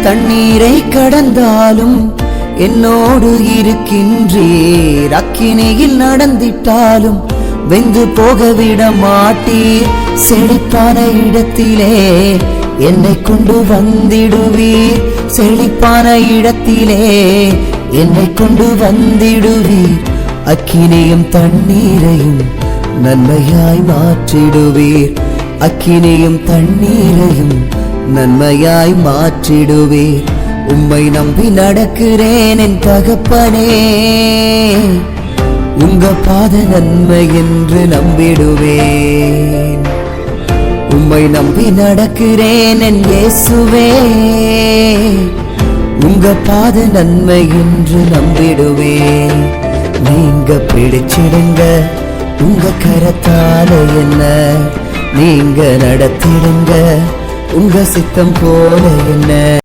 தண்ணீரை கடந்தாலும் என்னோடு இருக்கின்றீர். அக்கினியில் நடந்திட்டாலும் வெந்து போக விட மாட்டீர். செழிப்பான இடத்திலே என்னை கொண்டு வந்திடுவீர். செழிப்பான இடத்திலே என்னை கொண்டு வந்திடுவீர். அக்கினியும் தண்ணீரையும் நன்மையாய் மாற்றிடுவீர். அக்கினியும் தண்ணீரையும் நன்மையாய் மாற்றிடுவீர். உம்மை நம்பி நடக்கிறேன் என் தகப்பனே, உங்க பாத நன்மை என்று நம்பிடுவேன். உம்மை நம்பி நடக்கிறேன் என் இயேசுவே, உங்க பாத நன்மை என்று நம்பிடுவேன். நீங்க பிடிச்சிடுங்க உங்க கரத்தால என்ன, நீங்க நடத்திடுங்க உங்க சித்தம் போல என்ன.